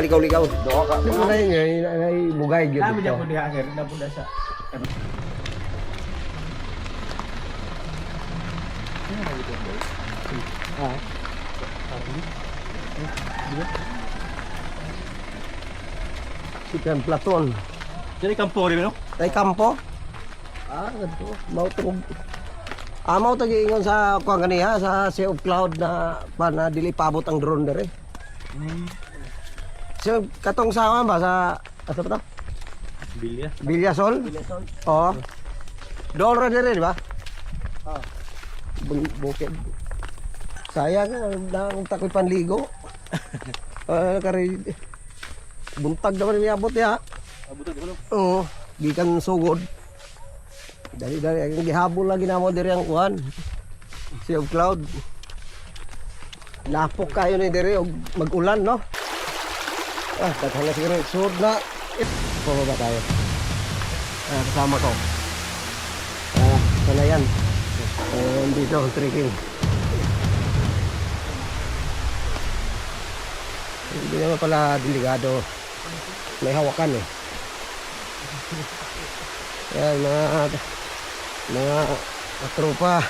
kalikaw-likaw. Doa ka. Di mo na yun, ay bugay yun. Kami dyan po diha, sir. Na po sa... Ah. Chicken platon. Jadi kampo rin, no? Tay kampo. Ah, ganito. Mau to giingon sa kuan ganiha sa Sea of Cloud na na dili paabot ang drone dere. So katong sa ba sa asa pa to? Bilya. Bilyasol? Bilyasol. Oo. Dool ra dere, di ba? Ah. Bukid. Sayang ang takoy panligo. Kari buntag naman niabot ya. Abutag mo. Oo, gikan sugod. Dari ang gihabol lagi namo diri ang kuan. Sea of Cloud. Lapok kayo ni diri og mag-ulan, no? Ah, tatala siguro sud na. Pababa tayo. Kasama ko. Sana yan. Dito, trekking. Hindi naman pala delikado. May hawakan eh. Yan, mga tropa.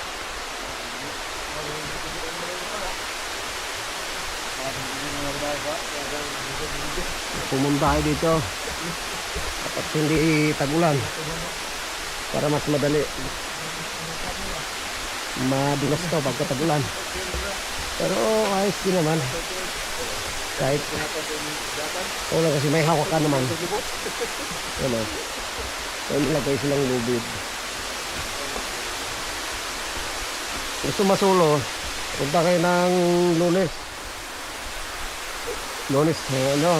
Pumunta tayo dito. At hindi tag-ulan. Para mas madali. Madulas to pagka tag-ulan. Pero ayos din naman. Kahit wala kasi may hawakan naman. Ano? So nilagay silang lubid. Gusto masulo, punta kayo ng Lunes. Lunes, ano,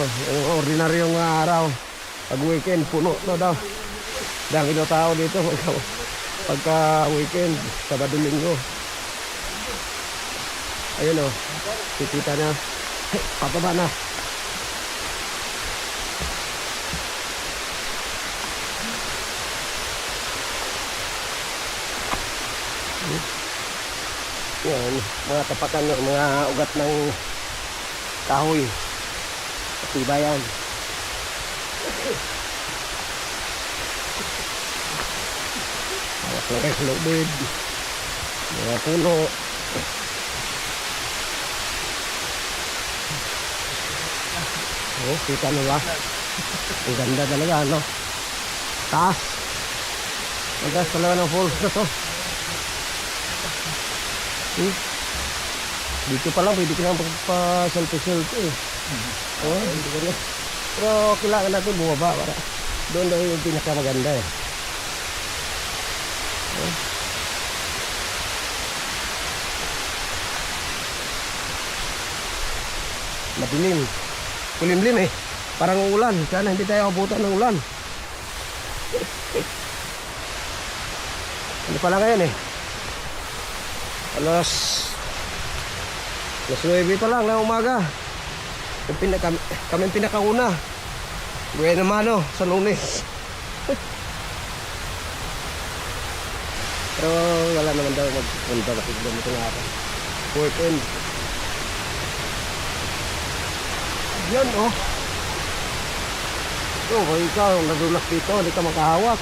ordinaryong araw. Pag weekend, puno na daw. Dami na tao dito pagka weekend, Sabado Linggo. Ayun o, kikita na. Pataba na. Yan, mga tapakan, mga ugat ng kahoy. Patibayan. Hawak na kayo sa lubid. Mga puno. Oh, kita nyo ba? Ang ganda talaga, no? Taas. Ang taas talaga ng falls na to. Dito pa lang, pwede ka lang pa-selfie-selfie eh. Oh, hindi ka lang. Pero kailangan natin bumaba para doon daw yung pinakamaganda eh. Oh. Madilim. Kulimlim eh. Parang ulan. Sana hindi tayo abutan ng ulan. Ano pala ngayon eh? Alas 9 pa lang na umaga. Kami pinakauna. Buhay naman sa Lunes. Pero wala naman daw magpunta kasi ganito nga ako. Weekend. Yan oh. So kung ikaw nadulas dito, hindi ka makahawak.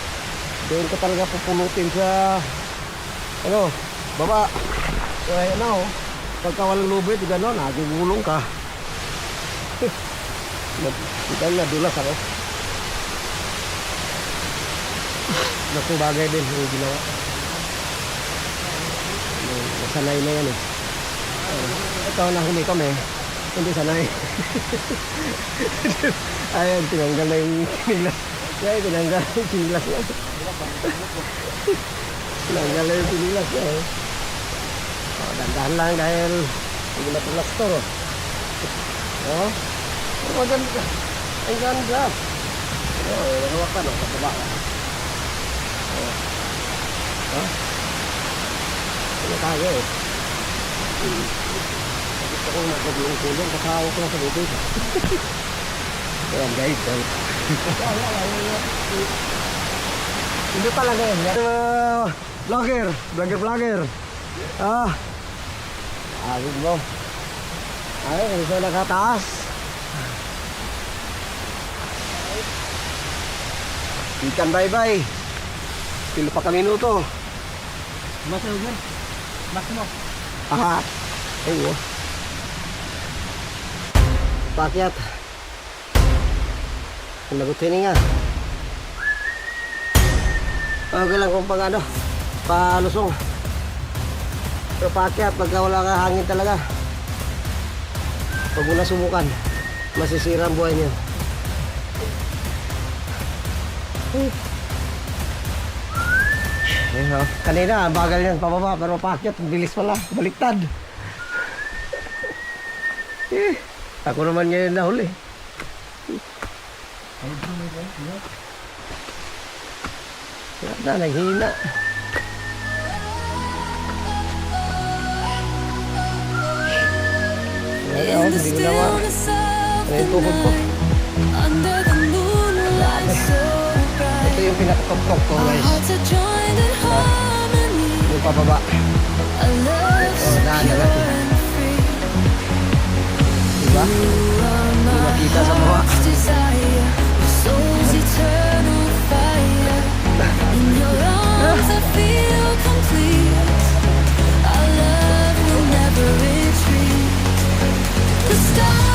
Doon ka talaga pupulutin sa ano, baba. So ayan na oh. Pagka walang lubid, gano'n, nagugulong ka. Ito nadulas ako. Nakong bagay din yung ginawa. Sanay na yan eh. Ito nahuli kami. Hindi sanay. Ayan, tinanggal na yung sinilas. Ay, tinanggal yung sinilas niya. Tinanggal na yung sinilas niya eh. Dandahan lang dahil hindi natulas to. Oh. Pero maganda. Ang ganda. Oh, nahawakan o. Kapaba. Oh. Oh. Ano tayo eh. Gusto kong nagkablong-kulong. Kasawak lang sa bubid. Ayan guys. Hindi pala ngayon. Vlogger. Ah. Ayun mo. Ay, kung saan nakataas. Ikan bye-bye. Pilo pa ka minuto. Mas na yan. Mas mo. Aha. Ayun. Pakyat. Nagutin nga. Okay lang kung pag ano, palusong. Pero pakyat, pagka wala ka hangin talaga. Pag mo nasubukan, masisira ang buhay niyo. Ayun, kanina, bagal yan pababa, pero pakyat, bilis pala, baliktad. Ako naman ngayon nahuli. Wala na, naghihina. Ayaw, hindi ko naman. Ano yung tuhod ko? Ito yung pinakatok-tok ko, guys. Yung pababa. Ito, daan na natin. Diba? Hindi makita sa baba. In your arms I feel complete. Our love will never retreat. The stars